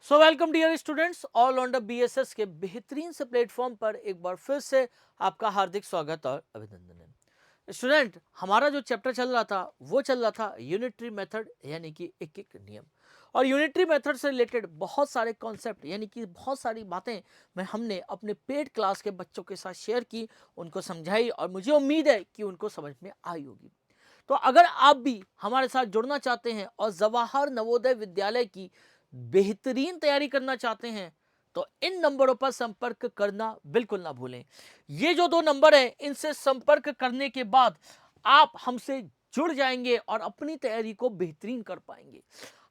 So welcome dear students, all on the BSS के बेहतरीन से प्लेटफॉर्म पर एक बार फिर से आपका हार्दिक स्वागत और अभिनंदन है। स्टूडेंट, हमारा जो चैप्टर चल रहा था वो चल रहा था यूनिटरी मेथड यानी कि एक एक नियम। और यूनिटरी मेथड से रिलेटेड बहुत सारे कॉन्सेप्ट यानी कि बहुत सारी बातें हमने अपने पेड क्लास के बच्चों के साथ शेयर की, उनको समझाई और मुझे उम्मीद है कि उनको समझ में आई होगी। तो अगर आप भी हमारे साथ जुड़ना चाहते हैं और जवाहर नवोदय विद्यालय की बेहतरीन तैयारी करना चाहते हैं तो इन नंबरों पर संपर्क करना बिल्कुल ना भूलें। ये जो दो नंबर हैं, इनसे संपर्क करने के बाद आप हमसे जुड़ जाएंगे और अपनी तैयारी को बेहतरीन कर पाएंगे।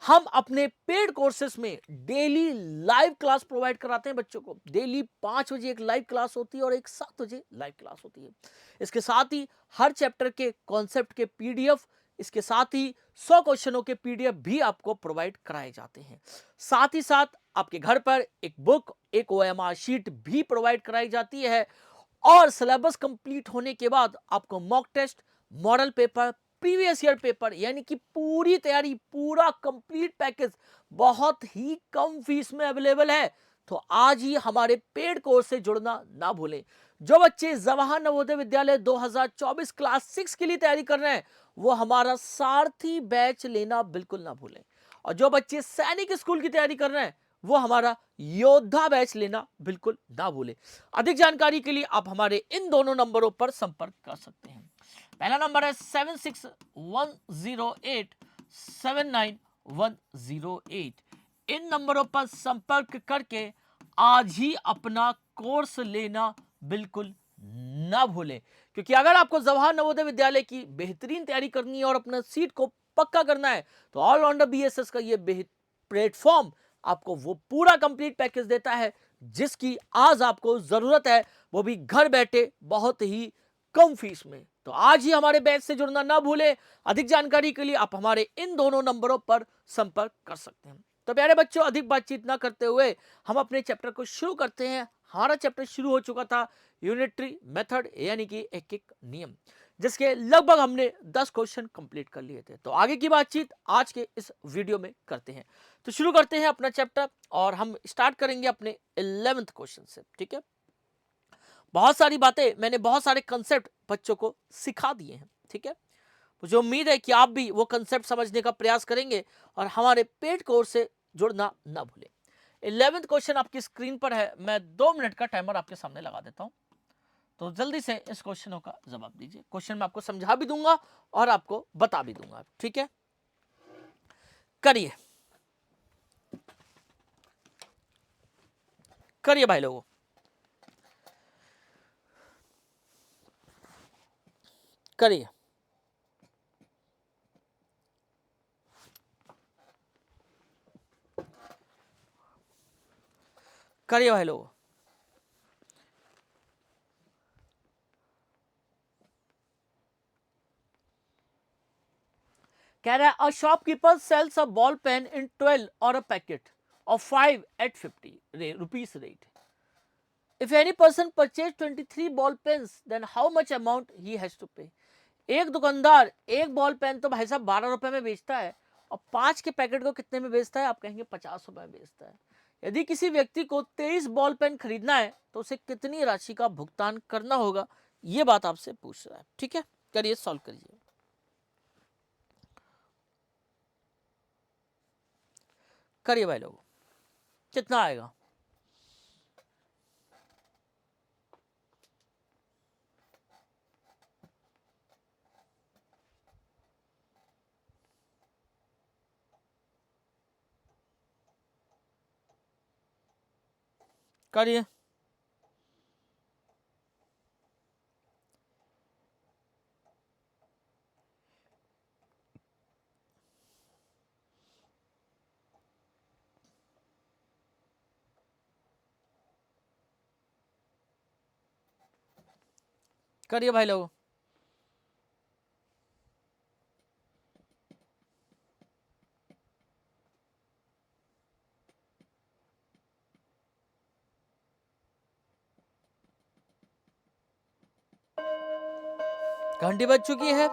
हम अपने पेड कोर्सेस में डेली लाइव क्लास प्रोवाइड कराते हैं बच्चों को। डेली 5 बजे एक लाइव क्लास होती है और एक 7 बजे लाइव क्लास होती है। इसके साथ ही हर चैप्टर के कॉन्सेप्ट के पीडीएफ, इसके साथ ही 100 क्वेश्चनों के पीडीएफ भी आपको प्रोवाइड कराए जाते हैं। साथ ही साथ आपके घर पर एक बुक, एक ओएमआर शीट भी प्रोवाइड कराई जाती है। और सिलेबस कंप्लीट होने के बाद आपको mock test, model paper, previous year paper यानी कि पूरी तैयारी, पूरा कंप्लीट पैकेज बहुत ही कम फीस में अवेलेबल है। तो आज ही हमारे पेड कोर्स से जुड़ना ना भूलें। जो बच्चे जवाहर नवोदय विद्यालय 2024 क्लास 6 के लिए तैयारी कर रहे हैं वो हमारा सारथी बैच लेना बिल्कुल ना भूलें। और जो बच्चे सैनिक स्कूल की तैयारी कर रहे हैं वो हमारा योद्धा बैच लेना बिल्कुल ना भूलें। अधिक जानकारी के लिए आप हमारे इन दोनों नंबरों पर संपर्क कर सकते हैं। पहला नंबर है 7610879108। इन नंबरों पर संपर्क करके आज ही अपना कोर्स लेना बिल्कुल ना भूलें। क्योंकि अगर आपको जवाहर नवोदय विद्यालय की बेहतरीन तैयारी करनी है और अपना सीट को पक्का करना है तो ऑल राउंडर बीएसएस का ये प्लेटफॉर्म आपको वो पूरा कंप्लीट पैकेज देता है जिसकी आज आपको जरूरत है, वो भी घर बैठे बहुत ही कम फीस में। तो आज ही हमारे बैच से जुड़ना ना भूलें। अधिक जानकारी के लिए आप हमारे इन दोनों नंबरों पर संपर्क कर सकते हैं। तो प्यारे बच्चों, अधिक बातचीत ना करते हुए हम अपने चैप्टर को शुरू करते हैं। हमारा चैप्टर शुरू हो चुका था यूनिटरी मेथड यानी कि एक एक नियम, जिसके लगभग हमने 10 क्वेश्चन कंप्लीट कर लिए थे। तो आगे की बातचीत आज के इस वीडियो में करते हैं। तो शुरू करते हैं अपना चैप्टर और हम स्टार्ट करेंगे अपने 11th क्वेश्चन से। ठीक है, बहुत सारी बातें मैंने, बहुत सारे कंसेप्ट बच्चों को सिखा दिए हैं। ठीक है, मुझे उम्मीद है कि आप भी वो कंसेप्ट समझने का प्रयास करेंगे और हमारे पेड कोर्स से जुड़ना ना भूलें। 11th क्वेश्चन आपकी स्क्रीन पर है। मैं 2 मिनट का टाइमर आपके सामने लगा देता हूं, तो जल्दी से इस क्वेश्चनों का जवाब दीजिए। क्वेश्चन मैं आपको समझा भी दूंगा और आपको बता भी दूंगा। ठीक है, करिए करिए भाई लोगों, करिए। करिए भाई लोगों। कह रहा है a shopkeeper sells a ball pen in 12 और a packet of 5 at 50 rupees rate. If any person purchase 23 ball pens then how much amount he has to pay. एक दुकानदार एक बॉल पेन तो भाई साहब 12 रुपए में बेचता है और 5 के पैकेट को कितने में बेचता है? आप कहेंगे 50 रुपए में बेचता है। यदि किसी व्यक्ति को 23 बॉल पेन खरीदना है तो उसे कितनी राशि का भुगतान करना होगा? ये बात आपसे पूछ रहा है। ठीक है, करिए, सॉल्व करिए। करिए भाई लोग, कितना आएगा? करिए। करिए भाई लोग। घंटी बज चुकी है,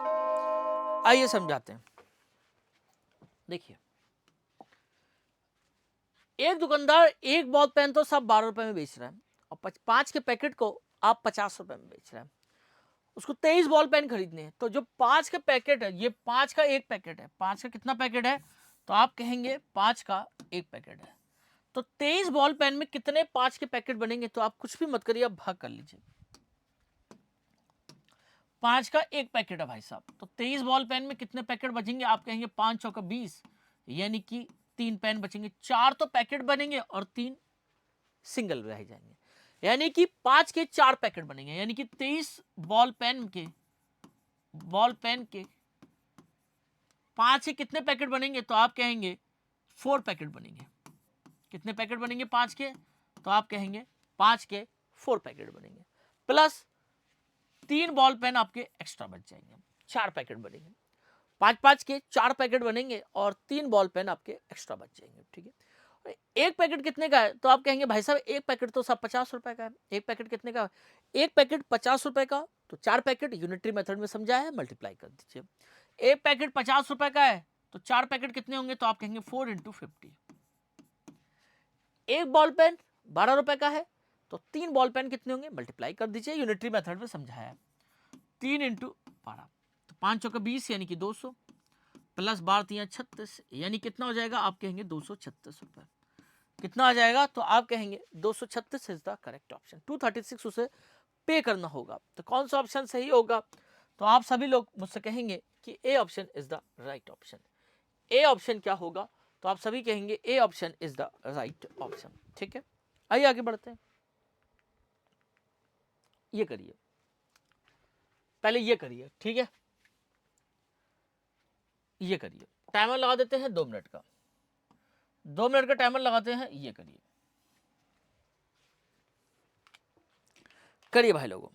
आइए समझाते हैं। देखिए, एक दुकानदार एक बॉल पेन तो सब 12 रुपए में बेच रहा है और 5 के पैकेट को आप 50 रुपए में बेच रहे हैं। उसको 23 बॉल पेन खरीदने हैं, तो जो 5 के पैकेट है, ये 5 का एक पैकेट है, 5 का कितना पैकेट है, तो आप कहेंगे 5 का एक पैकेट है। तो 23 बॉल पेन में कितने 5 के पैकेट बनेंगे, तो आप कुछ भी मत करिए, आप भाग कर लीजिए। 5 का एक पैकेट है भाई साहब, तो 23 बॉल पेन में कितने पैकेट बचेंगे, आप कहेंगे 5 चौका 20, यानी कि 3 पेन बचेंगे। 4 तो पैकेट बनेंगे और 3 सिंगल रह जाएंगे, यानी कि 5 के 4 पैकेट बनेंगे, यानी कि 23 बॉल पेन के 5 के कितने पैकेट बनेंगे, तो आप कहेंगे 4 पैकेट बनेंगे। कितने पैकेट बनेंगे 5 के, तो आप कहेंगे 5 के 4 पैकेट बनेंगे, प्लस 3 बॉल पेन आपके एक्स्ट्रा बच जाएंगे, 4 पैकेट बनेंगे। 5 के 4 पैकेट बनेंगे और 3 बॉल पेन आपके एक्स्ट्रा बच जाएंगे, ठीक है। एक पैकेट कितने का है, तो आप कहेंगे भाई साहब एक पैकेट तो सब 50 रुपए का है। एक पैकेट कितने का, एक पैकेट 50 रुपए का, तो 4 पैकेट यूनिटरी मेथड में समझा है, मल्टीप्लाई कर दीजिए। एक पैकेट 50 रुपए का है, तो 4 पैकेट कितने होंगे, तो आप कहेंगे 4 × 50। एक बॉल पेन 12 रुपए का है, तो 3 बॉल पेन कितने होंगे, मल्टीप्लाई कर दीजिए, यूनिटरी मेथड में समझाया है। 3 × 12, तो 5 चौका 20 यानी कि 200, प्लस 12 3 36, यानी कितना हो जाएगा, आप कहेंगे 236 रुपए। कितना आ जाएगा, तो आप कहेंगे 236 इज द करेक्ट ऑप्शन। 236 उसे पे करना होगा, तो कौन सा ऑप्शन सही होगा, तो आप सभी लोग मुझसे कहेंगे कि ए option is the right option. A option क्या होगा, तो आप सभी कहेंगे A option is the right option, ठीक है। आइए आगे बढ़ते हैं। ये करिए, पहले ये करिए, ठीक है, ये करिए। टाइमर लगा देते हैं 2 मिनट का, 2 मिनट का टाइमर लगाते हैं, ये करिए, करिए भाई लोगों,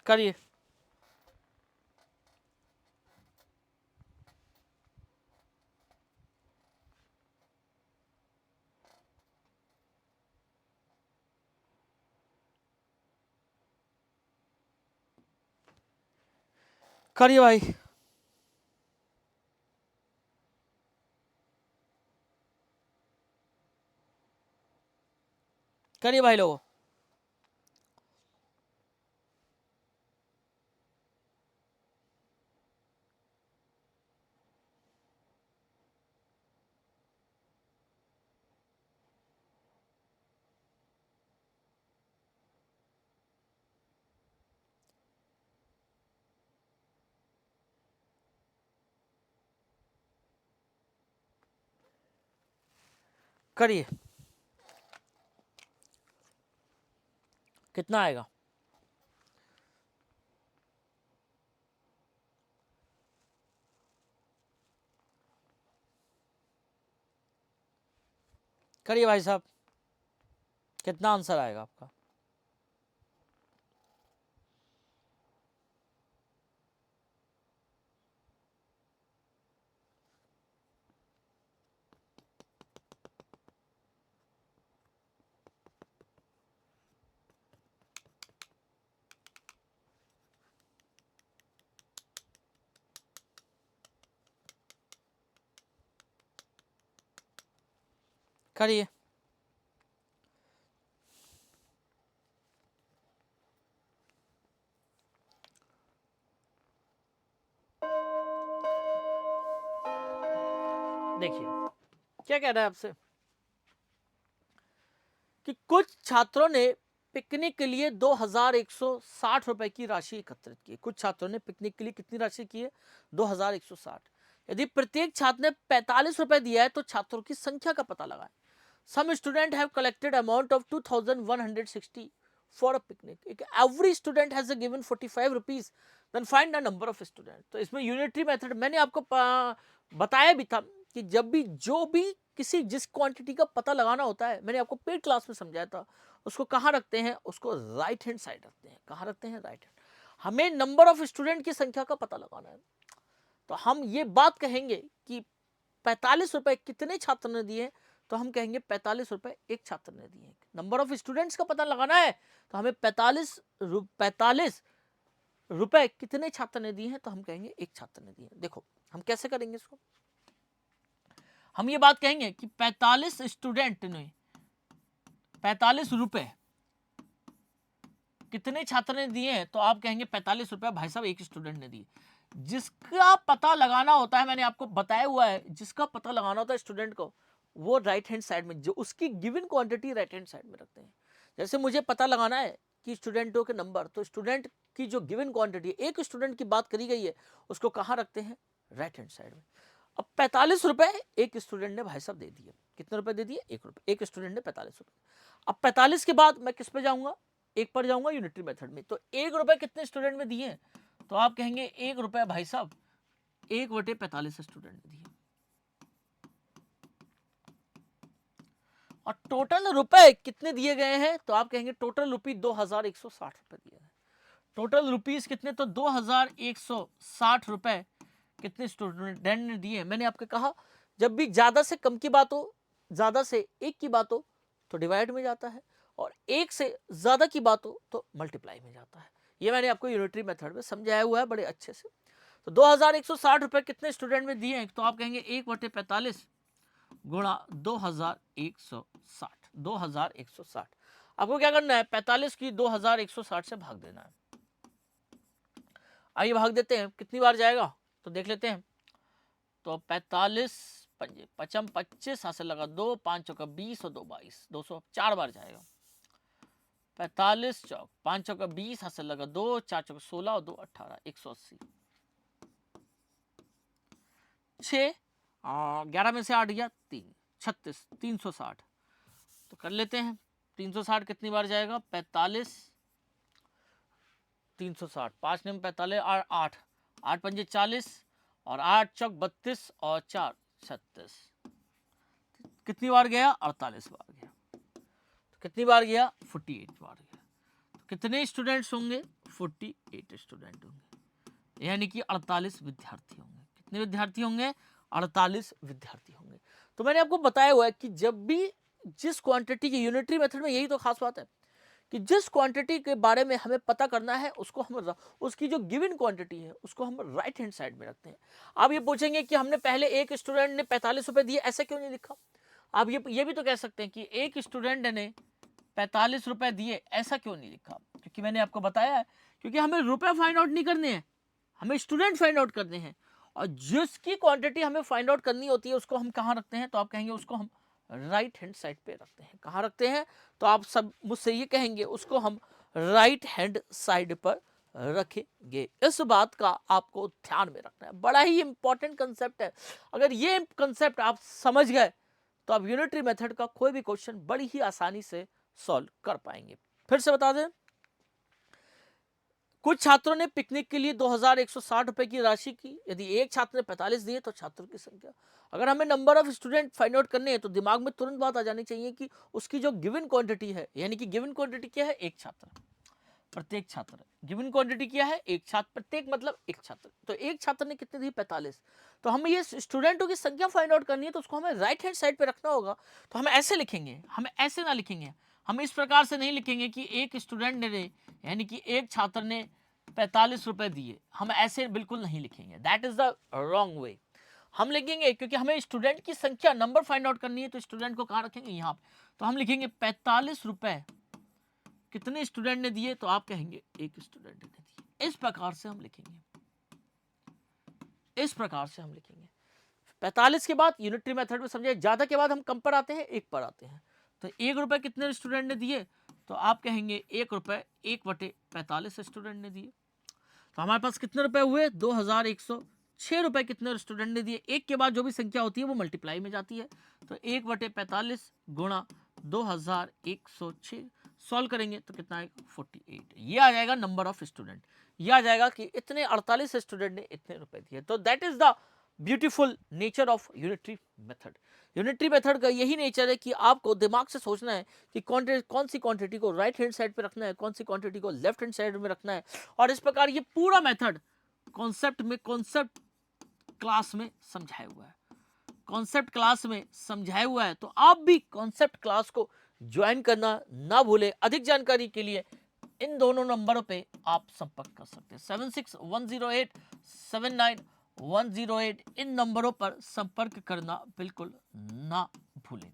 करिए। करिए भाई, करिए भाई लोगों। करिए, कितना आएगा, करिए भाई साहब, कितना आंसर आएगा आपका। करिए, देखिए क्या कह रहा है आपसे कि कुछ छात्रों ने पिकनिक के लिए 2160 रुपए की राशि एकत्रित की। कुछ छात्रों ने पिकनिक के लिए कितनी राशि की है, 2160। यदि प्रत्येक छात्र ने 45 रुपए दिया है, तो छात्रों की संख्या का पता लगाएं। Some student have collected amount of 2160 for a picnic. Every student has a given 45 rupees. Then find the number of students. तो इसमें यूनिटरी मेथड मैंने आपको बताया भी था कि जब भी जो भी किसी जिस क्वांटिटी का पता लगाना होता है, मैंने आपको पेड क्लास में समझाया था, उसको कहाँ रखते हैं, उसको राइट हैंड साइड रखते हैं। कहाँ रखते हैं, राइट हैंड। हमें नंबर ऑफ स्टूडेंट की संख्या का पता लगाना है, तो हम ये बात कहेंगे कि 45 रुपए कितने छात्र ने दिए, तो हम कहेंगे 45 रुपए एक छात्र ने दिए। नंबर ऑफ स्टूडेंट्स का पता लगाना है, तो हमें 45 रुपए कितने छात्र ने दिए हैं, तो हम कहेंगे एक छात्र ने दिए। देखो हम कैसे करेंगे इसको, हम ये बात कहेंगे कि 45 स्टूडेंट ने 45 रुपए कितने छात्र ने दिए हैं, तो आप कहेंगे 45 रुपए भाई साहब एक स्टूडेंट ने दिए। जिसका पता लगाना होता है, मैंने आपको बताया हुआ है, जिसका पता लगाना होता है स्टूडेंट को, वो राइट हैंड साइड में, जो उसकी given quantity right hand side में रखते हैं। जैसे मुझे पता लगाना है कि स्टूडेंटों के नंबर, तो स्टूडेंट की जो गिवन क्वांटिटी, एक स्टूडेंट की बात करी गई है, उसको कहाँ रखते हैं, राइट हैंड साइड में। अब 45 रुपए एक स्टूडेंट ने भाई साहब दे दिए। कितने रुपए दे दिए, 1 रुपए, एक स्टूडेंट ने 45 रुपए। अब 45 के बाद मैं किस पे जाऊंगा, एक पर जाऊंगा, यूनिटरी मेथड में। तो 1 रुपए कितने स्टूडेंट में दिए, तो आप कहेंगे 1 रुपए भाई साहब 1/45 स्टूडेंट ने दिए। और टोटल रुपए कितने दिए गए हैं, तो आप कहेंगे टोटल रुपी 2160 रुपए दिए हैं। टोटल रुपीस कितने, तो 2160 रुपए कितने स्टूडेंट ने दिए। मैंने आपको कहा जब भी ज्यादा से कम की बात हो, ज्यादा से एक की बात हो तो डिवाइड में जाता है, और एक से ज्यादा की बात हो तो मल्टीप्लाई में जाता है। ये मैंने आपको यूनिटरी मेथड में समझाया हुआ है बड़े अच्छे से। तो 2160 रुपए कितने स्टूडेंट में दिए हैं, तो आप कहेंगे 1/45 गुणा 2160। 2160 आपको क्या करना है, 45 की 2160 से भाग देना है। आइए भाग देते हैं, कितनी बार जाएगा तो देख लेते हैं। तो 45 पंजे 55 25 हाथ से लगा 2, 5 चौका 20 और 2 22, 204 बार जाएगा। 45 चौक 5 चौका 20 हाथ से लगा 2, 4 चौका 16 और 2 18, 180। 6 11 में से 8 गया 3, 36, 360। तो कर लेते हैं, 360 कितनी बार जाएगा, 45 360, 5 में 45 और 8, 8 पंजे 40 और 8 चौक 32 और 4 36। कितनी बार गया, 48 बार गया। तो कितनी बार गया, 48 बार गया। तो कितने स्टूडेंट्स होंगे, 48 स्टूडेंट होंगे, यानी कि 48 विद्यार्थी होंगे। कितने विद्यार्थी होंगे, 48 विद्यार्थी होंगे। तो मैंने आपको बताया हुआ है कि जब भी जिस क्वांटिटी की यूनिटरी मेथड में, यही तो खास बात है कि जिस क्वांटिटी के बारे में हमें पता करना है, उसको हम, उसकी जो गिवन क्वांटिटी है उसको हम राइट हैंड साइड में रखते हैं। आप ये पूछेंगे कि हमने पहले एक स्टूडेंट ने 45 रुपए दिए, ऐसे क्यों नहीं लिखा। आप ये भी तो कह सकते हैं कि एक स्टूडेंट ने 45 रुपए दिए, ऐसा क्यों नहीं लिखा, क्योंकि मैंने आपको बताया है, क्योंकि हमें रुपए फाइंड आउट नहीं करने हैं, हमें स्टूडेंट फाइंड आउट करने हैं। और जिसकी क्वांटिटी हमें फाइंड आउट करनी होती है उसको हम कहाँ रखते हैं, तो आप कहेंगे उसको हम राइट हैंड साइड पे रखते हैं। कहाँ रखते हैं, तो आप सब मुझसे ये कहेंगे उसको हम राइट हैंड साइड पर रखेंगे। इस बात का आपको ध्यान में रखना है, बड़ा ही इंपॉर्टेंट कंसेप्ट है। अगर ये कंसेप्ट आप समझ गए तो आप यूनिटरी मेथड का कोई भी क्वेश्चन बड़ी ही आसानी से सॉल्व कर पाएंगे। फिर से बता दें, कुछ छात्रों ने पिकनिक के लिए 2160 रुपए की राशि की। यदि एक छात्र ने 45 दिए तो छात्रों की संख्या। अगर हमें number of student find out करने हैं तो दिमाग में तुरंत बात आ जानी चाहिए कि उसकी जो गिवन क्वांटिटी है, यानी कि गिवन क्वांटिटी क्या है, एक छात्र, प्रत्येक छात्र। गिवन क्वांटिटी क्या है, एक छात्र, प्रत्येक मतलब एक छात्र। तो एक छात्र ने कितने दी, 45। तो हमें ये स्टूडेंटों की संख्या फाइंड आउट करनी है, तो उसको हमें राइट हैंड साइड पे रखना होगा। तो हम ऐसे लिखेंगे, हम ऐसे ना लिखेंगे, हम इस प्रकार से नहीं लिखेंगे कि एक स्टूडेंट ने, यानी कि एक छात्र ने 45 रुपए दिए, हम ऐसे बिल्कुल नहीं लिखेंगे, that is the wrong way. हम लिखेंगे, क्योंकि हमें स्टूडेंट की संख्या, नंबर फाइंड आउट करनी है, तो स्टूडेंट को कहाँ रखेंगे, यहाँ पे। तो हम लिखेंगे 45 रुपए कितने स्टूडेंट ने दिए, तो आप कहेंगे एक स्टूडेंट ने दिए। इस प्रकार से हम लिखेंगे, इस प्रकार से हम लिखेंगे। 45 के बाद यूनिटरी मेथड में समझे, ज्यादा के बाद हम कम पर आते हैं, एक पर आते हैं। तो 1 रुपए कितने स्टूडेंट ने दिए, तो आप कहेंगे 1 रुपए 1/45 स्टूडेंट ने दिए। तो हमारे पास कितने रुपए हुए, 2106 रुपए कितने स्टूडेंट ने दिए। एक के बाद जो भी संख्या होती है वो मल्टीप्लाई में जाती है। तो 1/45 गुणा 2106 सॉल्व करेंगे तो कितना आएगा, 48। ये आ जाएगा नंबर ऑफ स्टूडेंट, ये आ जाएगा कि इतने 48 स्टूडेंट ने इतने रुपए दिए। तो that is the beautiful nature of unitary method. Unitary method का यही नेचर है कि आपको दिमाग से सोचना है कि कौन सी क्वांटिटी को राइट हैंड साइड पे रखना है, कौन सी क्वांटिटी को लेफ्ट हैंड साइड में रखना है। और इस प्रकार ये पूरा मेथड कॉन्सेप्ट क्लास में समझाया हुआ है, कॉन्सेप्ट क्लास में समझाया हुआ है। तो आप भी कॉन्सेप्ट क्लास को ज्वाइन करना ना भूलें। अधिक जानकारी के लिए इन दोनों नंबरों पे आप संपर्क कर सकते हैं। 7610879108 इन नंबरों पर संपर्क करना बिल्कुल ना भूलें।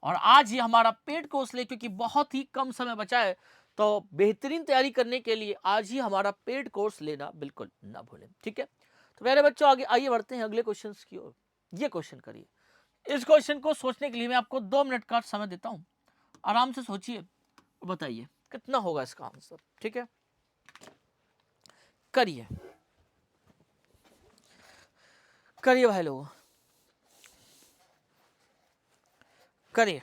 और आज ही हमारा पेड कोर्स ले, क्योंकि बहुत ही कम समय बचा है, तो बेहतरीन तैयारी करने के लिए आज ही हमारा पेड कोर्स लेना बिल्कुल ना भूलें। ठीक है, तो मेरे बच्चों आगे आइए बढ़ते हैं अगले क्वेश्चन की ओर। ये क्वेश्चन करिए। इस क्वेश्चन को सोचने के लिए मैं आपको 2 मिनट का समय देता हूं। आराम से सोचिए, बताइए कितना होगा इसका आंसर। ठीक है, करिए करिए भाई लोग, करिए।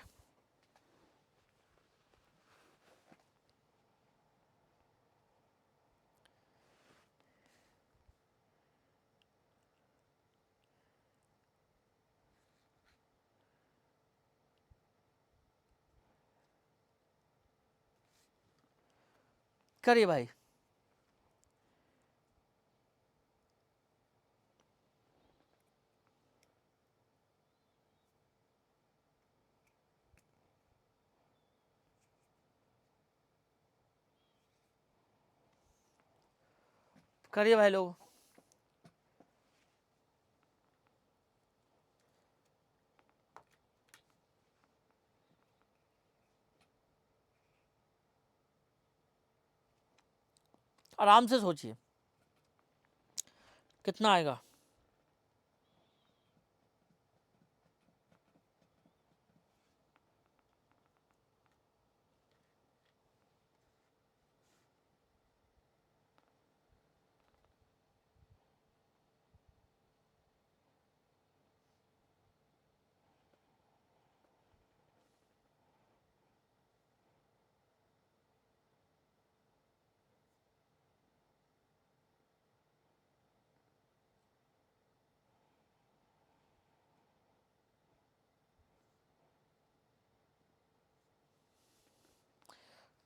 करिए भाई। करिए भाई लोग। आराम से सोचिए कितना आएगा।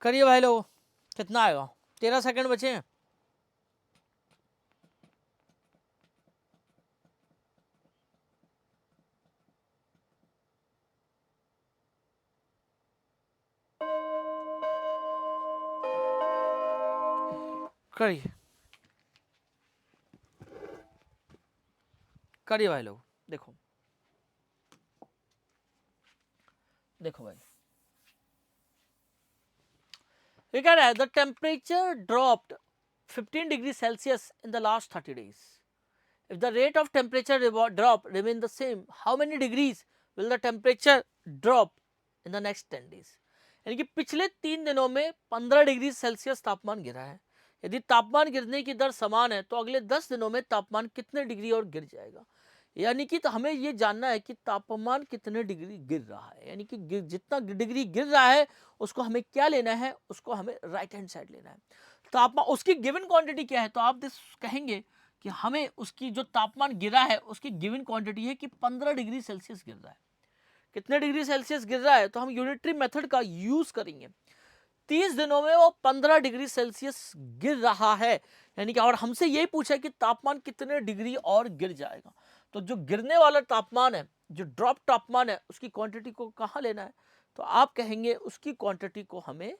करिए भाई लोग, कितना आएगा। 13 सेकंड बचे हैं। करिए करिए भाई लोग। देखो देखो भाई, ये कह रहा है the temperature dropped 15 degree Celsius in the last 30 days. If the rate of temperature drop remain the same, how many degrees will the temperature drop in the next 10 days? यानी कि पिछले 3 दिनों में 15 डिग्री सेल्सियस तापमान गिरा है। यदि तापमान गिरने की दर समान है तो अगले 10 दिनों में तापमान कितने डिग्री और गिर जाएगा। यानी कि तो हमें ये जानना है कि तापमान कितने डिग्री गिर रहा है, यानी कि जितना डिग्री गिर रहा है उसको हमें क्या लेना है, उसको हमें राइट हैंड साइड लेना है। तापमान उसकी गिवन क्वांटिटी क्या है, तो आप कहेंगे कि हमें उसकी जो तापमान गिरा है उसकी गिवन क्वांटिटी है कि 15 डिग्री सेल्सियस गिर रहा है। कितने डिग्री सेल्सियस गिर रहा है, तो हम यूनिटरी मेथड का यूज करेंगे। 30 दिनों में वो 15 डिग्री सेल्सियस गिर रहा है, यानी कि और हमसे यही पूछा है कि तापमान कितने डिग्री और गिर जाएगा। तो जो गिरने वाला तापमान है, जो ड्रॉप तापमान है, उसकी क्वांटिटी को कहाँ लेना है, तो आप कहेंगे उसकी क्वांटिटी को हमें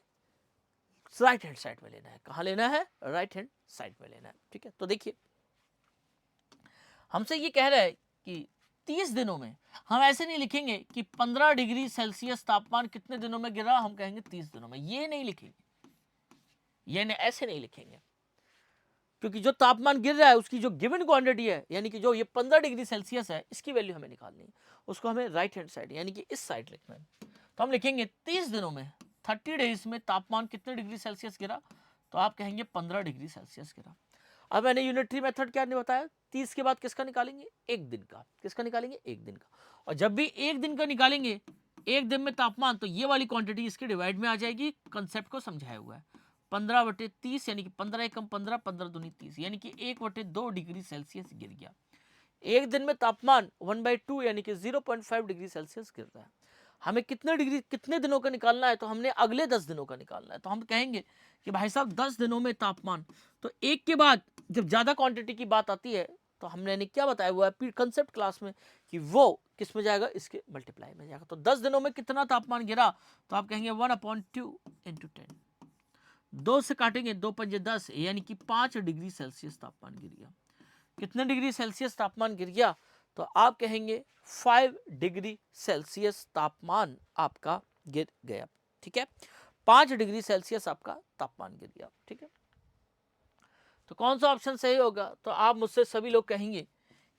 राइट हैंड साइड में लेना है। कहाँ लेना है, राइट हैंड साइड में लेना है। ठीक है, तो देखिए हमसे ये कह रहा है कि 30 दिनों में, हम ऐसे नहीं लिखेंगे कि 15 डिग्री सेल्सियस तापमान कितने दिनों में गिरा, हम कहेंगे 30 दिनों में। ये नहीं लिखेंगे, ये नहीं, ऐसे नहीं लिखेंगे, क्योंकि जो तापमान गिर रहा है उसकी जो गिवन क्वांटिटी है, यानी कि जो ये 15 डिग्री सेल्सियस है, इसकी वैल्यू हमें निकालनी है। उसको हमें राइट हैंड साइड यानी कि इस साइड लिखना है। तो हम लिखेंगे 30 दिनों में, 30 डेज में तापमान कितने डिग्री सेल्सियस गिरा, तो आप कहेंगे 15 डिग्री सेल्सियस गिरा। अब मैंने यूनिटरी मेथड क्या नहीं बताया, 30 के बाद किसका निकालेंगे, एक दिन का। किसका निकालेंगे, एक दिन का। और जब भी एक दिन का निकालेंगे, एक दिन में तापमान, तो ये वाली क्वांटिटी इसके डिवाइड में आ जाएगी। कंसेप्ट को समझाया हुआ है। 15/30 यानी कि 15 एकम 15, 15 दूनी 30, यानी कि 1/2 डिग्री सेल्सियस गिर गया। एक दिन में तापमान 1/2 यानी कि 0.5 डिग्री सेल्सियस गिर रहा है। हमें कितने डिग्री कितने दिनों का निकालना है, तो हमने अगले 10 दिनों का निकालना है। तो हम कहेंगे कि भाई साहब 10 दिनों में तापमान, तो एक के बाद जब ज़्यादा क्वांटिटी की बात आती है तो हमने क्या बताया हुआ है कंसेप्ट क्लास में कि वो किस में जाएगा, इसके मल्टीप्लाई में जाएगा। तो 10 दिनों में कितना तापमान गिरा, तो आप कहेंगे 1/2 × 10। 2 से काटेंगे, 2 पंजे 10, यानी कि 5 डिग्री सेल्सियस तापमान गिर गया। कितने डिग्री सेल्सियस तापमान गिर गया? तो आप कहेंगे 5 डिग्री सेल्सियस तापमान आपका गिर गया। ठीक है, 5 डिग्री सेल्सियस आपका तापमान गिर गया। ठीक है, तो कौन सा ऑप्शन सही होगा? तो आप मुझसे सभी लोग कहेंगे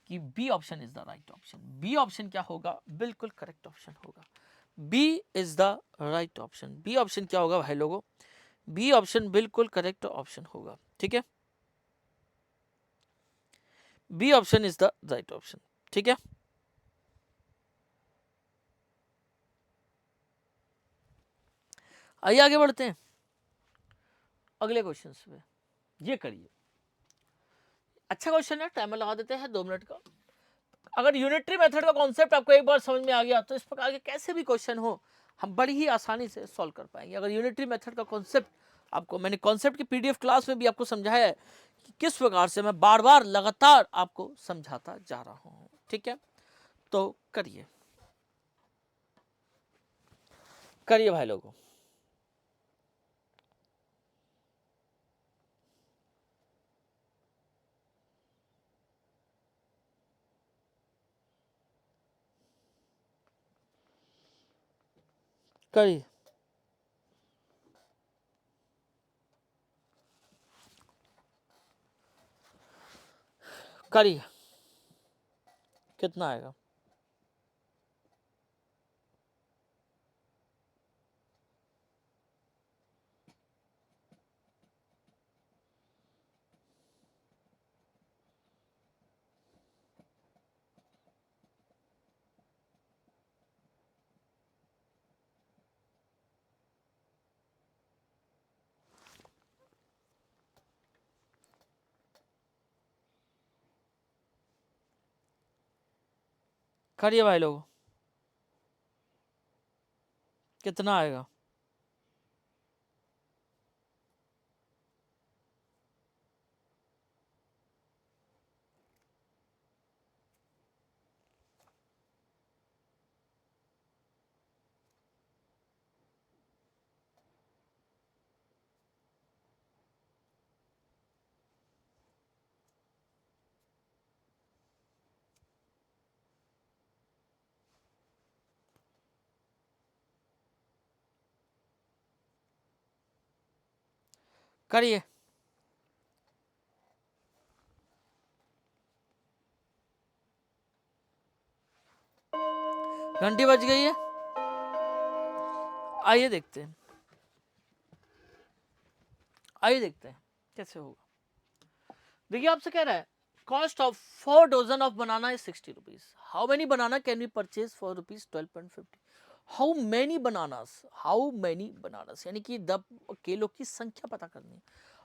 कि B option is the right option. B option क्या होगा? बिल्कुल करेक्ट ऑप्शन होगा। B is the right option. B option क्या होगा भाई लोगों? बी ऑप्शन बिल्कुल करेक्ट ऑप्शन होगा। ठीक है, B option is the right option. ठीक है, आइए आगे बढ़ते हैं अगले क्वेश्चन पे। ये करिए, अच्छा क्वेश्चन है, टाइमर लगा देते हैं 2 मिनट का। अगर यूनिटरी मेथड का कॉन्सेप्ट आपको एक बार समझ में आ गया तो इस प्रकार के कैसे भी क्वेश्चन हो हम बड़ी ही आसानी से सॉल्व कर पाएंगे। अगर यूनिटरी मेथड का कॉन्सेप्ट आपको, मैंने कॉन्सेप्ट की पीडीएफ क्लास में भी आपको समझाया है कि किस प्रकार से मैं बार बार लगातार आपको समझाता जा रहा हूँ। ठीक है, तो करिए करिए भाई लोगों, करिए करिए, कितना आएगा? करिए भाई लोगों, कितना आएगा? करिए, घंटी बज गई है। आइए देखते हैं, आइए देखते हैं कैसे होगा। देखिए आपसे कह रहा है cost of 4 dozen of banana is 60 rupees. How many banana can we purchase for rupees 12.50? How many bananas, how many bananas, यानी कि केलों की संख्या पता करनी है।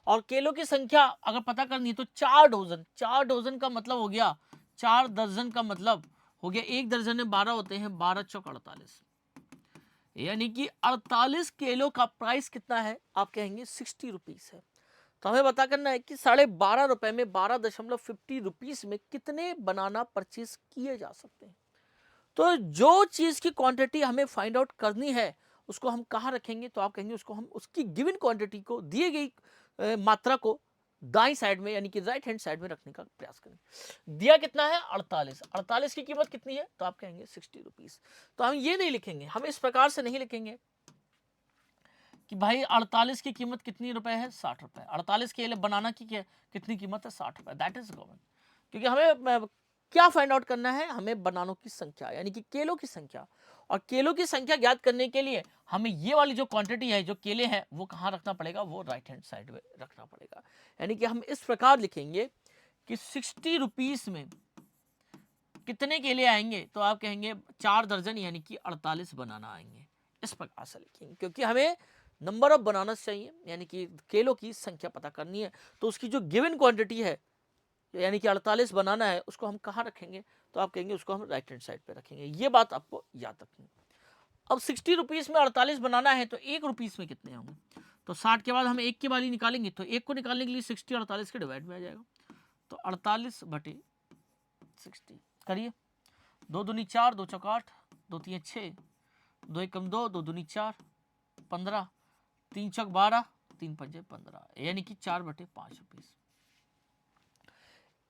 और केलों की संख्या अगर पता करनी है तो 4 डजन, 4 डजन का मतलब हो गया 4 दर्जन का मतलब हो गया, 1 दर्जन में 12 होते हैं, 12 चौक 48, यानी कि 48 किलो का प्राइस कितना है? आप कहेंगे 60 रुपीज है। तो हमें पता करना है कि 12.5 रुपए में 12.50 रुपीज में कितने बनाना परचेज किए जा सकते हैं। तो जो चीज की क्वांटिटी हमें फाइंड आउट करनी है उसको हम कहाँ रखेंगे? तो आप कहेंगे उसको हम उसकी गिवन क्वांटिटी को, दिए गई मात्रा को दाई साइड में यानी कि राइट हैंड साइड में रखने का प्रयास करेंगे। दिया कितना है? 48। 48 की कीमत कितनी है? तो आप कहेंगे 60 रुपीज। तो हम ये नहीं लिखेंगे, हम इस प्रकार से नहीं लिखेंगे कि भाई 48 की कीमत कितनी रुपए है? 60 रुपए। 48 के लिए बनाना की कितनी कीमत है? 60 रुपए। दैट इज गवर्नमेंट, क्योंकि हमें क्या फाइंड आउट करना है? हमें बनानों की संख्या यानी कि केलों की संख्या। और केलों की संख्या ज्ञात करने के लिए हमें ये वाली जो क्वांटिटी है, जो केले हैं, वो कहाँ रखना पड़ेगा? वो राइट हैंड साइड में रखना पड़ेगा। यानी कि हम इस प्रकार लिखेंगे कि 60 रुपीज में कितने केले आएंगे? तो आप कहेंगे 4 दर्जन यानी कि 48 बनाना आएंगे। इस प्रकार से लिखेंगे, क्योंकि हमें नंबर ऑफ बनानास चाहिए यानी कि केलों की संख्या पता करनी है। तो उसकी जो गिवन क्वांटिटी है यानी कि 48 बनाना है, उसको हम कहाँ रखेंगे? तो आप कहेंगे उसको हम राइट हैंड साइड पे रखेंगे। ये बात आपको याद रखनी है। अब 60 रुपीज में 48 बनाना है तो 1 रुपीज में कितने होंगे? तो 60 के बाद हम 1 की वाली निकालेंगे, तो 1 को निकालने के लिए 60 48 के डिवाइड में आ जाएगा। तो 48/60 करिए। 2 दूनी 4, 2 चौक 8, 2 तिये 6, 2 एकम 2, 2 दूनी 4, 15, 3 चौक 12, 3 पंजे 15, यानी कि 4/5 रुपीस।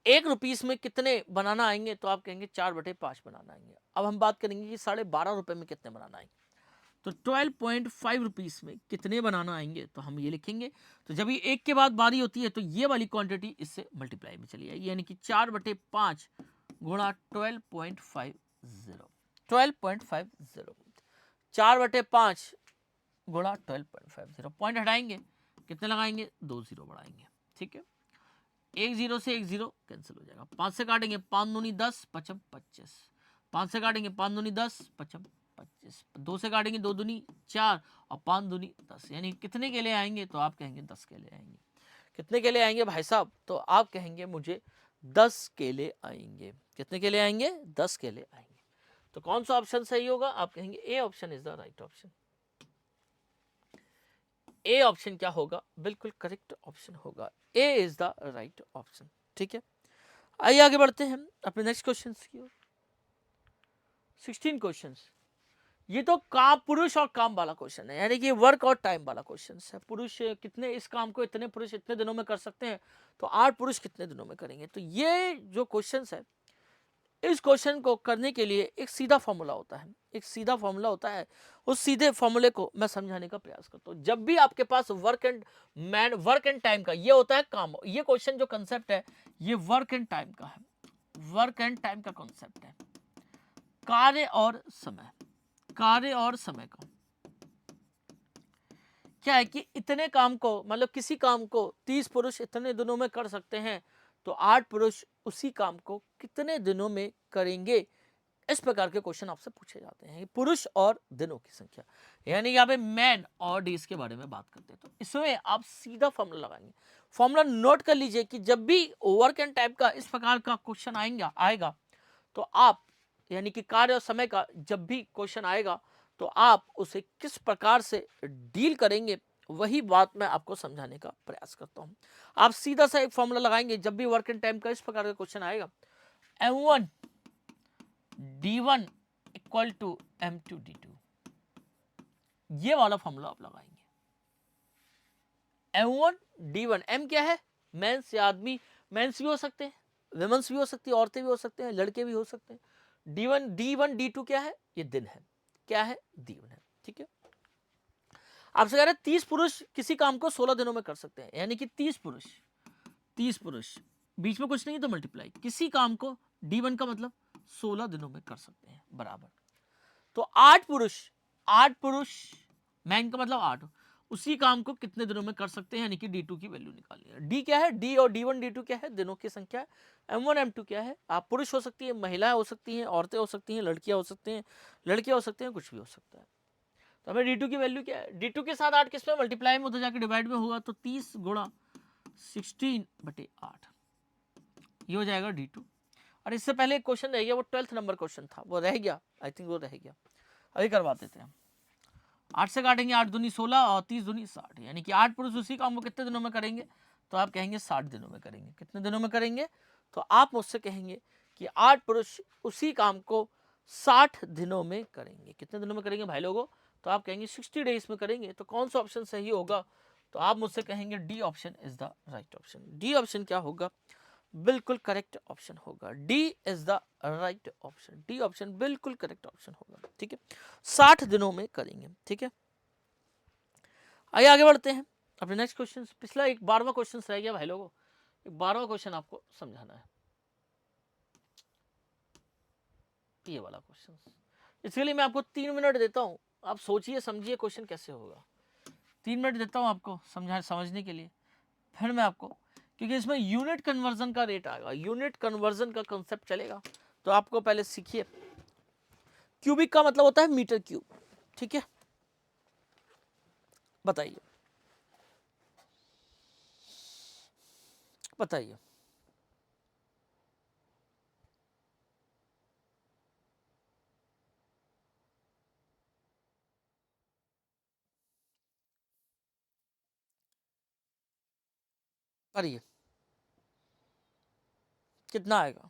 1 रुपीस में कितने बनाना आएंगे, तो आप कहेंगे 4/5 बनाना आएंगे। अब हम बात करेंगे कि 12.5 रुपए में कितने बनाना आएंगे, तो 12.5 रुपीस में कितने बनाना आएंगे, तो हम ये लिखेंगे। तो जब ये एक के बाद बारी होती है तो ये वाली क्वांटिटी इससे मल्टीप्लाई में चली जाएगी, यानी कि 4/5 गुणा 12.50, 12.50, 4/5 गुणा 12.50, पॉइंट हटाएंगे, कितने लगाएंगे, 2 जीरो बढ़ाएंगे, ठीक है। एक जीरो से एक जीरो कैंसिल हो जाएगा, 5 से काटेंगे 5 दूनी 10, 5 25, 5 से काटेंगे 5 दूनी 10, 5 25, 2 से काटेंगे 2 दूनी 4 और 5 दूनी 10, यानी कितने के लिए आएंगे, तो आप कहेंगे 10 के लिए आएंगे। कितने के लिए आएंगे भाई साहब, तो आप कहेंगे मुझे 10 के लिए आएंगे। कितने के लिए आएंगे, 10 के लिए आएंगे। तो कौन सा ऑप्शन सही होगा, आप कहेंगे A option is the right option. A option क्या होगा, बिल्कुल करेक्ट ऑप्शन होगा, A is the right option, ठीक है। आइए आगे बढ़ते हैं अपने नेक्स्ट क्वेश्चन की ओर। 16 क्वेश्चन, ये तो काम पुरुष और काम वाला क्वेश्चन है, यानी कि वर्क और टाइम वाला क्वेश्चन है। पुरुष कितने इस काम को, इतने पुरुष इतने दिनों में कर सकते हैं, तो 8 पुरुष कितने दिनों में करेंगे। तो ये जो क्वेश्चन है, इस क्वेश्चन को करने के लिए एक सीधा फॉर्मूला होता है, एक सीधा फॉर्मूला होता है। उस सीधे फॉर्मूले को मैं समझाने का प्रयास करता हूँ। जब भी आपके पास वर्क एंड टाइम का ये होता है काम, ये क्वेश्चन जो कंसेप्ट है ये वर्क एंड टाइम का है, वर्क एंड टाइम का कॉन्सेप्ट है, कार्य और समय, कार्य और समय का क्या है कि इतने काम को, मतलब किसी काम को 30 पुरुष इतने दिनों में कर सकते हैं, तो 8 पुरुष उसी काम को कितने दिनों में करेंगे। इस प्रकार के क्वेश्चन आपसे पूछे जाते हैं, पुरुष और दिनों की संख्या, यानी यहाँ पे मैन और डेज के बारे में बात करते हैं। तो इसमें आप सीधा फॉर्मूला लगाएंगे। फॉर्मूला नोट कर लीजिए कि जब भी वर्क एंड टाइप का इस प्रकार का क्वेश्चन आएगा तो आप, यानी कि कार्य और समय का जब भी क्वेश्चन आएगा तो आप उसे किस प्रकार से डील करेंगे, वही बात मैं आपको समझाने का प्रयास करता हूं। आप सीधा सा एक फॉर्मूला लगाएंगे, जब भी वर्क एंड टाइम का इस प्रकार का क्वेश्चन आएगा, M1 D1 equal to M2 D2, ये वाला फॉर्मूला आप लगाएंगे। M1 D1, M क्या है, मेंस या आदमी, मेंस भी हो सकते हैं, विमेंस भी हो सकती है, औरतें भी हो सकते हैं, लड़के भी हो सकते हैं। D1 D2 क्या है, ये दिन है, क्या है, दिन है, ठीक है। आपसे कह रहे हैं 30 पुरुष किसी काम को 16 दिनों में कर सकते हैं, यानी कि 30 पुरुष बीच में कुछ नहीं तो मल्टीप्लाई, किसी काम को D1 का मतलब 16 दिनों में कर सकते हैं, बराबर। तो 8 पुरुष मैन का मतलब 8, उसी काम को कितने दिनों में कर सकते हैं, यानी कि D2 की वैल्यू निकालनी है। D क्या है, D और D1 D2 क्या है, दिनों की संख्या है। M1 M2 क्या है, आप पुरुष हो सकती है, महिलाएं हो सकती हैं, औरतें हो सकती हैं, लड़कियां हो सकती हैं, लड़के हो सकते हैं, कुछ भी हो सकता है। तो हमें D2 की वैल्यू क्या है, D2 के साथ 8 किस में मल्टीप्लाई में उधर जाके डिवाइड में होगा, तो 30 गुणा 16/8, ये हो जाएगा D2। और इससे पहले एक क्वेश्चन रह गया, वो 12th नंबर क्वेश्चन था, वो रह गया, आई थिंक वो रह गया, अभी करवा देते हैं। 8 से काटेंगे, 8 दूनी 16 और 30 दूनी 60, यानी कि 8 पुरुष उसी काम को कितने दिनों में करेंगे, तो आप कहेंगे 60 दिनों में करेंगे। कितने दिनों में करेंगे, तो आप मुझसे कहेंगे कि 8 पुरुष उसी काम को 60 दिनों में करेंगे। कितने दिनों में करेंगे भाई लोगों, तो आप कहेंगे 60 डेज में करेंगे। तो कौन सा ऑप्शन सही होगा, तो आप मुझसे कहेंगे D option is the right option. D option क्या होगा, बिल्कुल करेक्ट ऑप्शन होगा, D is the right option, D option बिल्कुल करेक्ट ऑप्शन होगा, ठीक है। 60 दिनों में करेंगे, ठीक है। आइए आगे बढ़ते हैं अपने नेक्स्ट क्वेश्चन। पिछला एक 12वां क्वेश्चन रह गया भाई लोगों, एक 12वां क्वेश्चन आपको समझाना है, ये वाला क्वेश्चन। इसके लिए मैं आपको 3 मिनट देता हूं, आप सोचिए समझिए क्वेश्चन कैसे होगा। 3 मिनट देता हूं आपको समझने के लिए, फिर मैं आपको, क्योंकि इसमें यूनिट कन्वर्जन का रेट आएगा, यूनिट कन्वर्जन का कंसेप्ट चलेगा, तो आपको पहले सीखिए। क्यूबिक का मतलब होता है मीटर क्यूब, ठीक है। बताइए बताइए, करिए, कितना आएगा,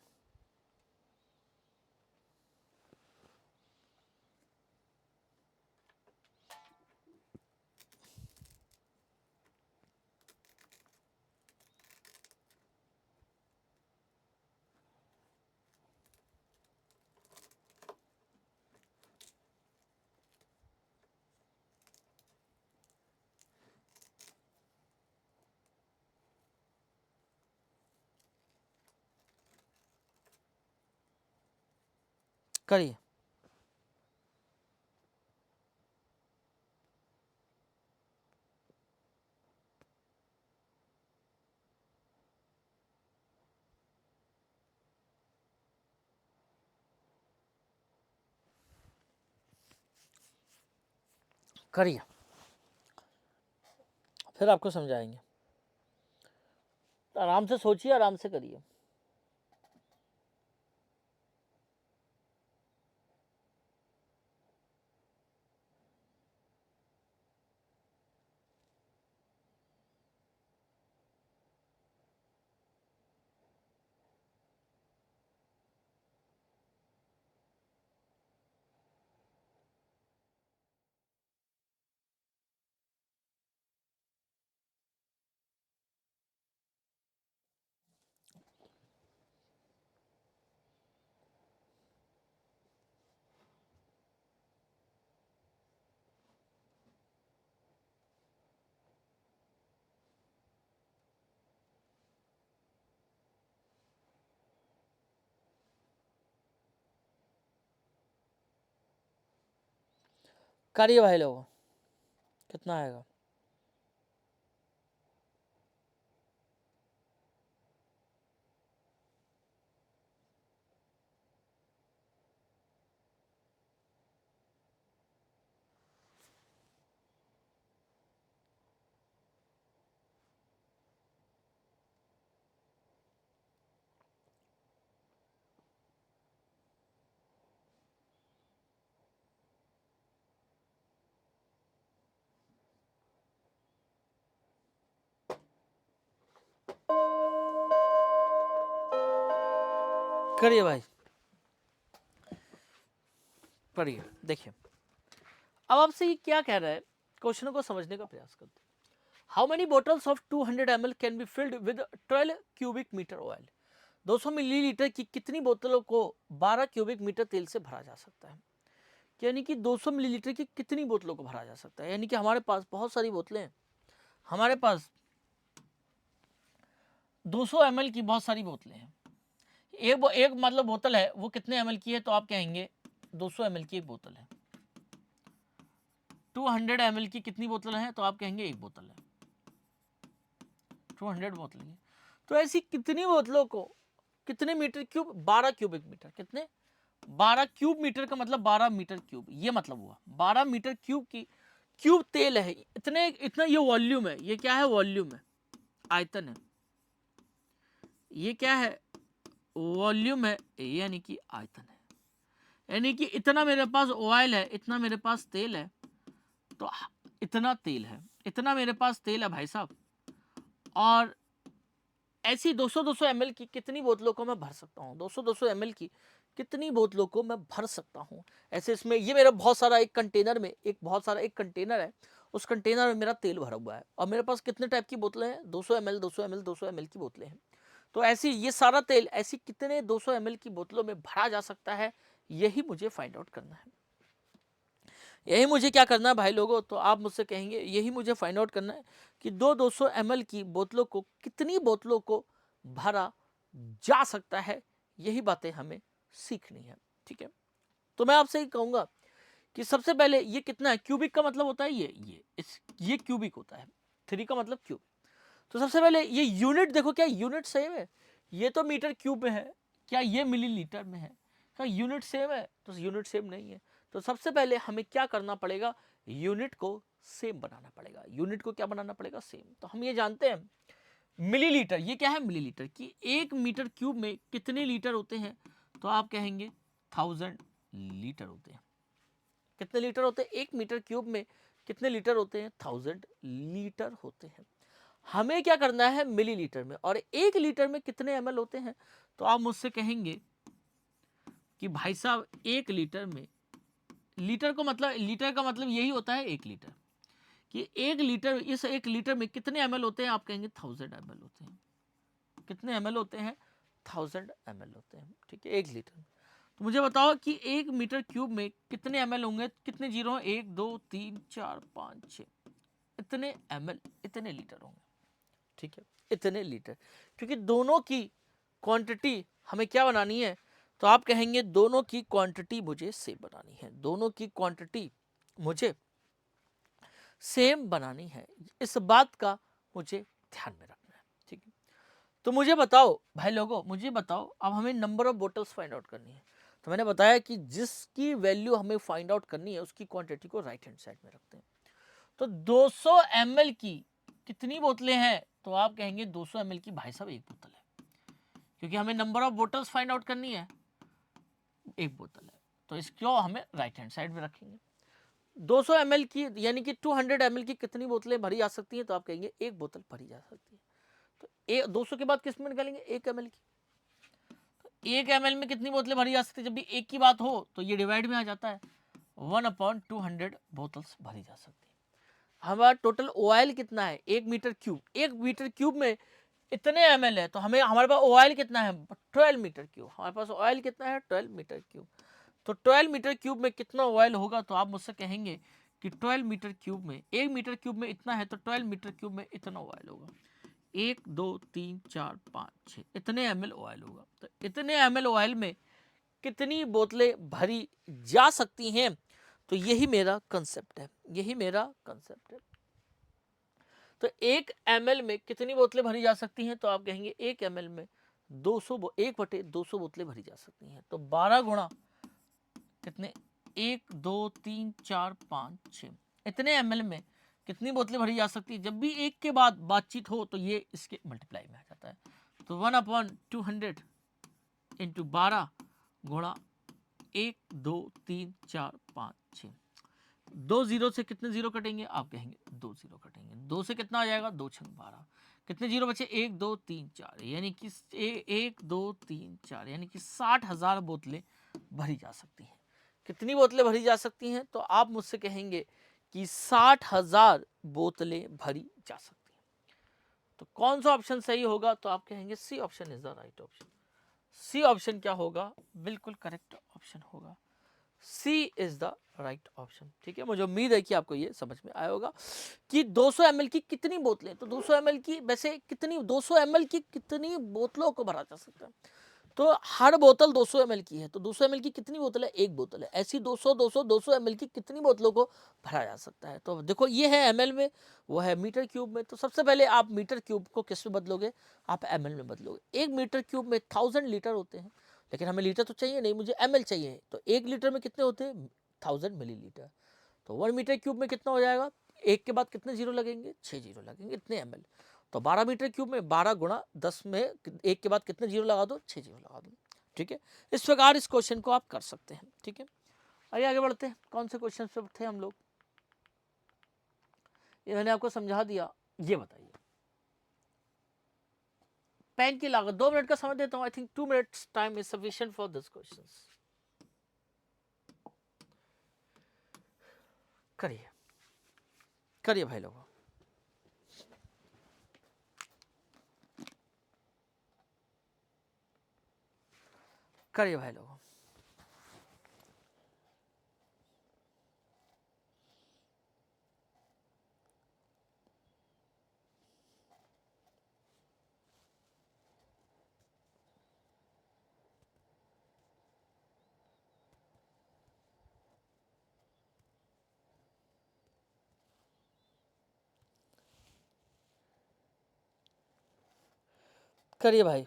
करिए। करिए, फिर आपको समझाएंगे। आराम से सोचिए, आराम से करिए। करिए भाई लोगों, कितना आएगा? करिए भाई, पढ़िए। देखिए, अब आपसे ये क्या कह रहा है, क्वेश्चन को समझने का प्रयास करते हैं। How many bottles of 200 ml can be filled with 12 cubic metre oil? 200 millilitre की कितनी बोतलों को 12 क्यूबिक मीटर तेल से भरा जा सकता है? यानी कि 200 मिलीलीटर की कितनी बोतलों को भरा जा सकता है? यानी कि हमारे पास बहुत सारी बोतलें हैं, हमारे पास 200 ml की बहुत सारी बोतलें हैं। एक मतलब बोतल है, वो कितने ml की है? तो आप कहेंगे 200 ml की एक बोतल है। 200 ml की कितनी बोतल है? तो आप कहेंगे एक बोतल है। 200 बोतल की, तो ऐसी कितनी बोतलों को कितने मीटर क्यूब? 12 cubic metre. कितने? 12 क्यूब मीटर का मतलब 12 मीटर क्यूब, ये मतलब हुआ 12 मीटर क्यूब की क्यूब तेल है। इतना ये वॉल्यूम है। ये क्या है? वॉल्यूम है, आयतन है। ये क्या है? वॉल्यूम है, यानी कि आयतन है। यानी कि इतना मेरे पास ऑयल है, इतना मेरे पास तेल है, तो इतना तेल है, इतना मेरे पास तेल है भाई साहब। और ऐसी 200-200 ml की कितनी बोतलों को मैं भर सकता हूँ? 200-200 ml की कितनी बोतलों को मैं भर सकता हूँ? ऐसे इसमें ये मेरा बहुत सारा एक कंटेनर में एक कंटेनर है, उस कंटेनर में मेरा तेल भरा हुआ है, और मेरे पास कितने टाइप की बोतलें हैं? 200 ml 200 ml 200 ml की बोतलें हैं। तो ऐसी ये सारा तेल ऐसी कितने 200 ml की बोतलों में भरा जा सकता है, यही मुझे फाइंड आउट करना है। यही मुझे क्या करना है भाई लोगों? तो आप मुझसे कहेंगे यही मुझे फाइंड आउट करना है कि 200 ml की बोतलों को कितनी बोतलों को भरा जा सकता है, यही बातें हमें सीखनी है। ठीक है, तो मैं आपसे ही कहूंगा कि सबसे पहले ये कितना है? क्यूबिक का मतलब होता है ये क्यूबिक होता है, 3 का मतलब क्यूब। तो सबसे पहले ये यूनिट देखो, क्या यूनिट सेम है? ये तो मीटर क्यूब में है, क्या ये मिलीलीटर में है? क्या यूनिट सेम है? तो यूनिट सेम नहीं है। तो सबसे पहले हमें क्या करना पड़ेगा? यूनिट को सेम बनाना पड़ेगा। यूनिट को क्या बनाना पड़ेगा? सेम। तो हम ये जानते हैं मिलीलीटर, ये क्या है? मिलीलीटर की 1 मीटर क्यूब में कितने लीटर होते हैं? तो आप कहेंगे 1000 लीटर होते हैं। कितने लीटर होते हैं? 1 मीटर क्यूब में कितने लीटर होते हैं? 1000 लीटर होते हैं। हमें क्या करना है? मिलीलीटर में। और 1 लीटर में कितने ml होते हैं? तो आप मुझसे कहेंगे कि भाई साहब 1 लीटर में, लीटर का मतलब यही होता है 1 लीटर, कि 1 लीटर, इस 1 लीटर में कितने ml होते हैं? आप कहेंगे 1000 ml होते हैं। कितने ml होते हैं? 1000 ml होते हैं। ठीक है, 1 लीटर में। तो मुझे बताओ कि 1 मीटर क्यूब में कितने ml होंगे? कितने जीरो? 1 2 3 4 5 6, इतने ml, इतने लीटर होंगे। ठीक है, इतने लीटर, क्योंकि दोनों की क्वांटिटी हमें क्या बनानी है? तो आप कहेंगे दोनों की क्वांटिटी मुझे सेम बनानी है, दोनों की क्वांटिटी मुझे सेम बनानी है, इस बात का मुझे ध्यान में रखना है। ठीक है, तो मुझे बताओ भाई लोगों, मुझे बताओ, अब हमें number of bottles find out करनी है। तो मैंने बताया कि जिसकी वैल्यू हमें फाइंड आउट करनी है उसकी क्वांटिटी को राइट हैंड साइड में रखते हैं। तो 200 ml की कितनी बोतलें हैं? तो आप कहेंगे 200 ml की भाई साहब एक बोतल है, क्योंकि हमें number of bottles find out करनी है, एक बोतल है, तो इसको हमें राइट हैंड साइड में रखेंगे। 200 ml की यानी कि 200 ml की कितनी बोतलें भरी जा सकती हैं? तो आप कहेंगे एक बोतल भरी जा सकती है। तो 200 के बाद किस में निकालेंगे? 1 ml की। 1 ml में कितनी बोतलें भरी जा सकती है? जब भी एक की बात हो तो ये डिवाइड में आ जाता है, 1/200 बोतल्स भरी जा सकती है। हमारा टोटल ऑयल कितना है? 1 मीटर क्यूब। 1 मीटर क्यूब में इतने ml है, तो हमें हमारे पास ऑयल कितना है? 12 मीटर क्यूब। हमारे पास ऑयल कितना है? 12 मीटर क्यूब। तो 12 मीटर क्यूब में कितना ऑयल होगा? तो आप मुझसे कहेंगे कि 12 मीटर क्यूब में, 1 मीटर क्यूब में इतना है, तो 12 मीटर क्यूब में इतना ऑयल होगा। 1 2 3 4 5 6 इतने ml ऑयल होगा। तो इतने ml ऑयल में कितनी बोतलें भरी जा सकती हैं? तो यही मेरा कंसेप्ट है, यही मेरा कंसेप्ट है। तो 1 ml में कितनी बोतलें भरी जा सकती हैं? तो आप कहेंगे 1 ml में 1/200 बोतलें भरी जा सकती हैं। तो 12 गुणा कितने? 1 2 3 4 5 6 इतने ml में कितनी बोतलें भरी जा सकती है? जब भी एक के बाद बातचीत हो तो ये इसके मल्टीप्लाई में आ जाता है। तो 1/200 इंटू 12 गुणा 1 2 3 4 5 6, 2 जीरो से कितने जीरो कटेंगे? आप कहेंगे 2 जीरो कटेंगे। 2 से कितना आ जाएगा? 2 छंग 12। कितने जीरो बचे? 1 2 3 4, यानी कि 1 2 3 4 यानी कि 60,000 बोतलें भरी जा सकती हैं। कितनी बोतलें भरी जा सकती हैं? तो आप मुझसे कहेंगे कि 60,000 बोतलें भरी जा सकती हैं। तो कौन सा ऑप्शन सही होगा? तो आप कहेंगे C option is the right option. C option क्या होगा? बिल्कुल करेक्ट ऑप्शन होगा। C is the right option. ठीक है, मुझे उम्मीद है कि आपको ये समझ में आया होगा कि 200 ml की कितनी बोतलें, तो 200 ml की वैसे कितनी, 200 ml की कितनी बोतलों को भरा जा सकता है? तो हर बोतल 200 ml की है, तो 200 ml की कितनी बोतल है? एक बोतल है। ऐसी 200 ml की कितनी बोतलों को भरा जा सकता है? तो देखो ये है ml में, वो है मीटर क्यूब में। तो सबसे पहले आप मीटर क्यूब को किस में बदलोगे? आप ml में बदलोगे। 1 मीटर क्यूब में 1000 लीटर होते हैं, लेकिन हमें लीटर तो चाहिए नहीं, मुझे ml चाहिए। तो 1 लीटर में कितने होते हैं? 1000 मिलीलीटर। तो 1 मीटर क्यूब में कितना हो जाएगा? एक के बाद कितने जीरो लगेंगे? 6 जीरो लगेंगे, इतने ml। तो 12 मीटर क्यूब में 12 गुणा 10 में एक के बाद कितने जीरो लगा दो? 6 जीरो लगा दो। ठीक है, इस प्रकार इस क्वेश्चन को आप कर सकते हैं। ठीक है, आइए आगे बढ़ते हैं। कौन से क्वेश्चन पे थे हम लोग? ये मैंने आपको समझा दिया। ये बताइए, पेन की लागत। 2 मिनट का समय देता हूं। I think 2 minutes time is sufficient for this question. करिए करिए भाई लोगों, करिए भाई लोगों। करिए भाई।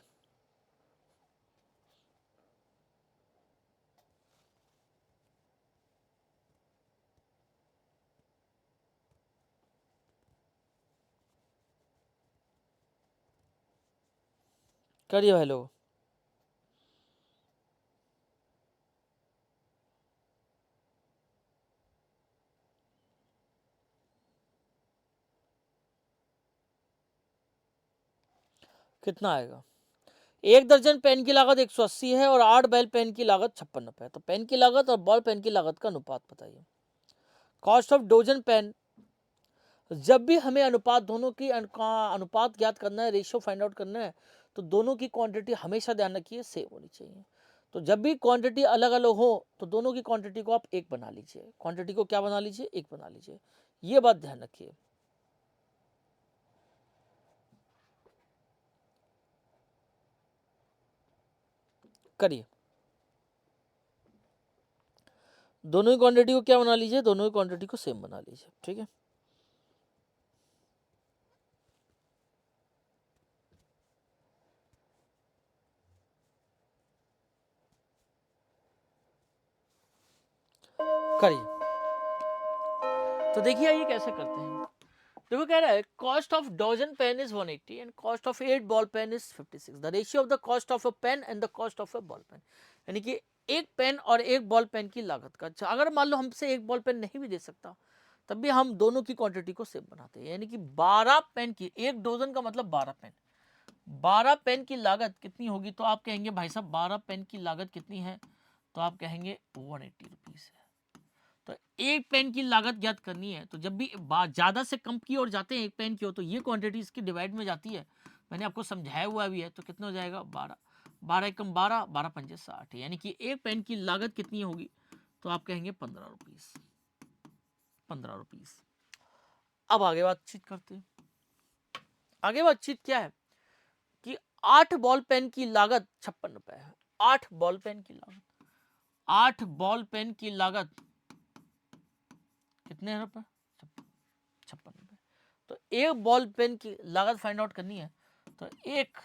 करिए भाई लोगों। कितना आएगा? 1 दर्जन पेन की लागत 180 है और 8 बैल पेन की लागत 56 रुपए है। तो पेन की लागत और बॉल पेन की लागत का अनुपात बताइए। Cost of dozen pen. जब भी हमें अनुपात, दोनों की अनुपात ज्ञात करना है, रेशियो फाइंड आउट करना है, तो दोनों की क्वांटिटी हमेशा ध्यान रखिए सेम होनी चाहिए। तो जब भी क्वांटिटी अलग अलग हो तो दोनों की क्वांटिटी को आप एक बना लीजिए। क्वांटिटी को क्या बना लीजिए? एक बना लीजिए। ये बात ध्यान रखिए। करिए। दोनों ही क्वांटिटी को क्या बना लीजिए, दोनों ही क्वांटिटी को सेम बना लीजिए, ठीक है। करिए। तो देखिए ये कैसे करते हैं। देखो कह रहा है cost of dozen pen is 180 and cost of 8 ball pen is 56। The ratio of the cost of a pen and the cost of a ball pen, यानी कि एक पेन और एक बॉल पेन की लागत का। अच्छा, अगर मान लो हमसे एक बॉल पेन नहीं भी दे सकता तब भी हम दोनों की क्वांटिटी को सेम बनाते हैं, यानी कि 12 पेन की, एक डोजन का मतलब 12 पेन, 12 पेन की लागत कितनी होगी। तो आप कहेंगे भाई साहब 12 पेन की लागत कितनी है, तो आप कहेंगे 180 रुपीज है। तो एक पेन की लागत ज्ञात करनी है, तो जब भी ज्यादा से कम की ओर जाते हैं एक पेन की ओर, तो ये क्वांटिटी इसकी डिवाइड में जाती है। मैंने आपको समझाया हुआ भी है। तो कितना हो जाएगा 12, 12 एकम 12, 12 पंजे 60, यानी कि एक पेन की लागत कितनी होगी, तो आप कहेंगे 15 रुपीज, 15 रुपीज। अब आगे बातचीत करते हैं। आगे बातचीत क्या है कि 8 बॉल पेन की लागत 56 रुपए है। 8 बॉल पेन की लागत, 8 बॉल पेन की लागत कितने रुपए, 56 रुपए। तो एक बॉल पेन की लागत फाइंड आउट करनी है, तो एक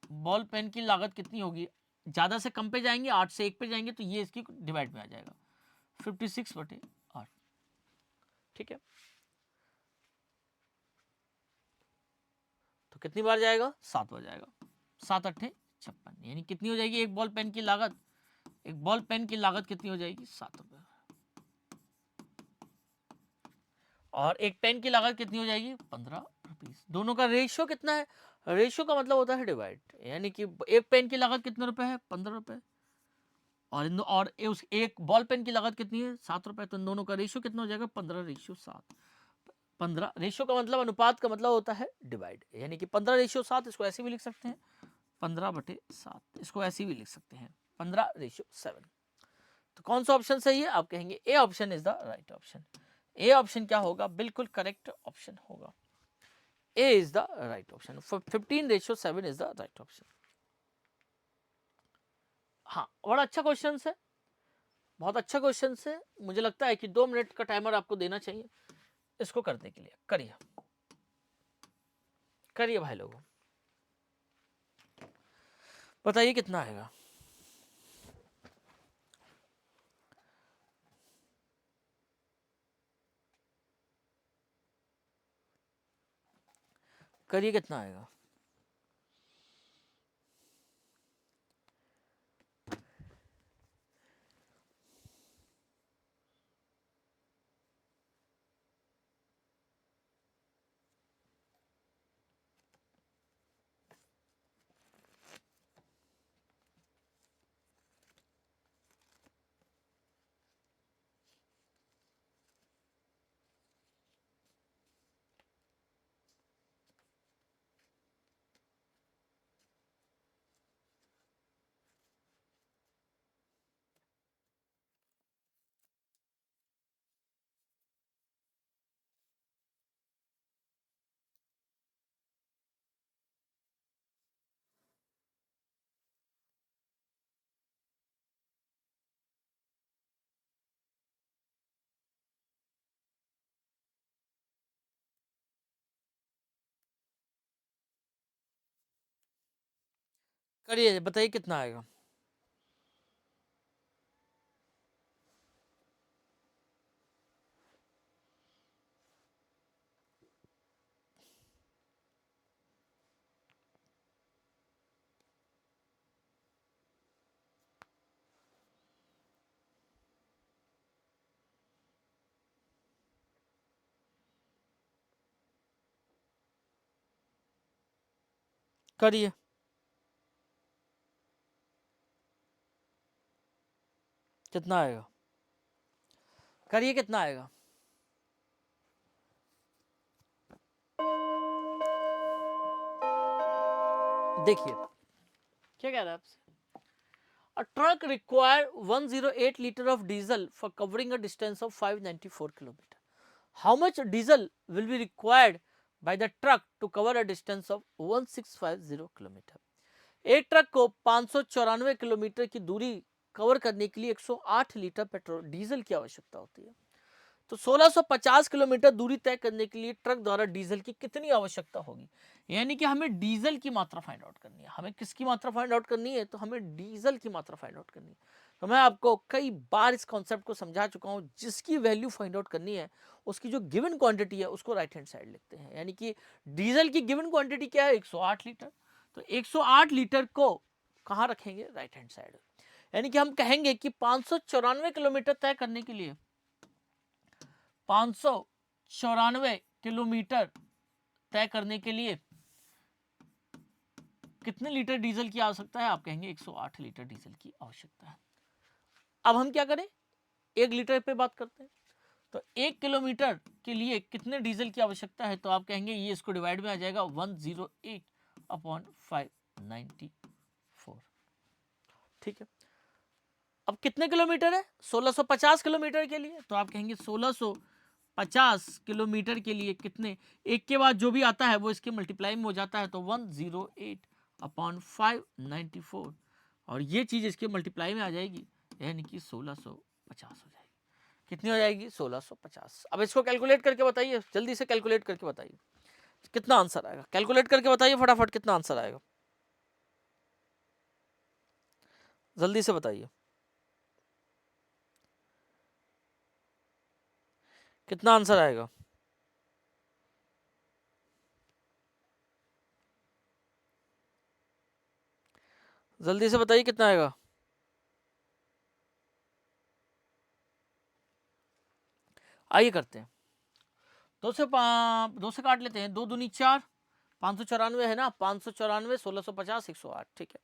बॉल पेन की लागत कितनी होगी, ज्यादा से कम पे जाएंगे, 8 से 1 पे जाएंगे, तो ये इसकी डिवाइड में आ जाएगा 56/8, ठीक है। तो कितनी बार जाएगा, 7 बार जाएगा, 7 अट्ठे 56, यानी कितनी हो जाएगी एक बॉल पेन की लागत, एक बॉल पेन की लागत कितनी हो जाएगी 7 रुपए, और एक पेन की लागत कितनी हो जाएगी 15 रुपीज। दोनों का रेशियो कितना है, रेशियो का मतलब होता है डिवाइड, यानी कि एक पेन की लागत कितने रुपए है 15 रुपए, और उस एक बॉल पेन की लागत कितनी है 7 रुपए। तो इन दोनों का रेशियो कितना हो जाएगा 15/7। 15 रेशियो का मतलब, अनुपात का मतलब होता है डिवाइड, यानी कि 15/7। इसको ऐसे भी लिख सकते हैं 15/7, इसको ऐसे भी लिख सकते हैं 15/7। तो कौन सा ऑप्शन सही है, आप कहेंगे A option is the right option. A option क्या होगा, बिल्कुल करेक्ट ऑप्शन होगा। A is the right option, 15/7 is the right option. हाँ, बड़ा अच्छा क्वेश्चन है, बहुत अच्छा क्वेश्चन है। मुझे लगता है कि 2 मिनट का टाइमर आपको देना चाहिए इसको करने के लिए। करिए, करिए भाई लोगों, बताइए कितना आएगा। करिए कितना आएगा। करिए, बताइए कितना आएगा। करिए, कितना आएगा। करिए कितना आएगा। देखिए क्या कह रहा है आपसे, A truck require 108 liter of diesel for covering a distance of 594 kilometer. How much diesel will be required by the truck to cover a distance of 1650 kilometer? एक ट्रक को 594 किलोमीटर की दूरी कवर करने के लिए 108 लीटर पेट्रोल डीजल की आवश्यकता होती है। तो 1650 किलोमीटर दूरी तय करने के लिए ट्रक द्वारा डीजल की कितनी आवश्यकता होगी? यानी कि हमें डीजल की मात्रा फाइंड आउट करनी है। हमें किसकी मात्रा फाइंड आउट करनी है? तो हमें डीजल की मात्रा फाइंड आउट करनी है। तो मैं आपको कई बार इस कॉन्सेप्ट को समझा चुका हूं। जिसकी वैल्यू फाइंड आउट करनी है, उसकी जो गिवन क्वांटिटी है उसको राइट हैंड साइड लिखते हैं। यानी कि डीजल की गिवन क्वांटिटी क्या है? 108 लीटर। तो 108 लीटर को कहां रखेंगे? Right hand side. यानी कि हम कहेंगे कि 594 किलोमीटर तय करने के लिए 594 किलोमीटर तय करने के लिए कितने लीटर डीजल की आवश्यकता है? आप कहेंगे 108 लीटर डीजल की आवश्यकता है। अब हम क्या करें? 1 लीटर पे बात करते हैं। तो 1 किलोमीटर के लिए कितने डीजल की आवश्यकता है? तो आप कहेंगे ये इसको डिवाइड में आ जाएगा 108 अपॉन 594। ठीक है। अब कितने किलोमीटर है? 1650 किलोमीटर के लिए। तो आप कहेंगे 1650 किलोमीटर के लिए कितने, एक के बाद जो भी आता है वो इसके मल्टीप्लाई में हो जाता है। तो 108 अपॉन 594 और ये चीज इसके मल्टीप्लाई में आ जाएगी, यानी कि 1650 हो जाएगी। कितनी हो जाएगी? 1650। अब इसको कैलकुलेट करके बताइए, जल्दी से कैलकुलेट करके बताइए कितना आंसर आएगा। कैलकुलेट करके बताइए फटाफट कितना आंसर आएगा, जल्दी से बताइए कितना आंसर आएगा। जल्दी से बताइए कितना आएगा। आइए करते हैं। दो से काट लेते हैं। 2 दूनी 4, 594 है ना। 594 1650 108। ठीक है।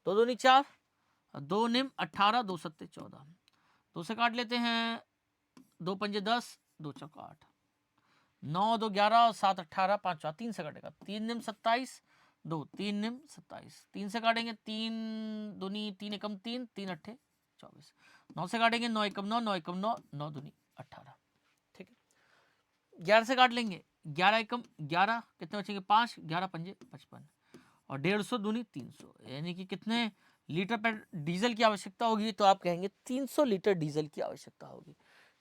2 दूनी 4, 2 निम 18, 2 सत्ते 14। 2 से काट लेते हैं। 2 पंजे 10, 2 चौका 8, 9 2 11 और 7 18, 5 3 से काटेगा। 3 निम 27, 2 3 निम 27। 3 से काटेंगे। 3 दूनी 3 एकम 3, 3 अट्ठे 24। 9 से काटेंगे। 9 एकम 9, 9 एकम 9, 9 दूनी 18। ठीक है। 11 से काट लेंगे। 11 एकम 11, कितने बचेंगे? 5, 11 पंजे 55 और 150 दूनी 300। यानी कि कितने लीटर पर डीजल की आवश्यकता होगी? तो आप कहेंगे 300 लीटर डीजल की आवश्यकता होगी।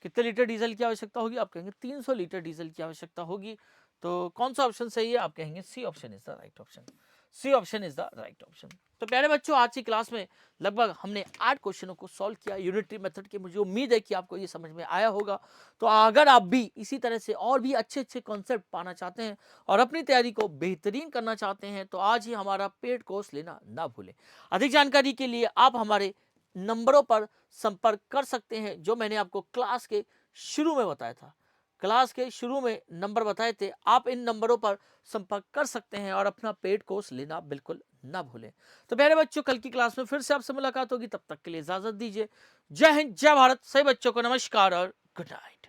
कितने लीटर डीजल की आवश्यकता होगी? आप कहेंगे 300 लीटर डीजल की आवश्यकता होगी। तो कौन सा ऑप्शन सही है? आप कहेंगे C option is the right option. C option is the right option. तो प्यारे बच्चों, आज की क्लास में लगभग हमने 8 क्वेश्चनों को सॉल्व किया यूनिटरी मेथड के। मुझे उम्मीद है कि आपको ये समझ में आया होगा। तो अगर आप भी इसी तरह से और भी अच्छे अच्छे कॉन्सेप्ट पाना चाहते हैं और अपनी तैयारी को बेहतरीन करना चाहते हैं, तो आज ही हमारा पेड कोर्स लेना ना भूलें। अधिक जानकारी के लिए आप हमारे नंबरों पर संपर्क कर सकते हैं, जो मैंने आपको क्लास के शुरू में बताया था। क्लास के शुरू में नंबर बताए थे, आप इन नंबरों पर संपर्क कर सकते हैं और अपना पेड कोर्स लेना बिल्कुल ना भूलें। तो प्यारे बच्चों, कल की क्लास में फिर से आपसे मुलाकात होगी। तब तक के लिए इजाजत दीजिए। जय हिंद, जय भारत। सभी बच्चों को नमस्कार और गुड नाइट।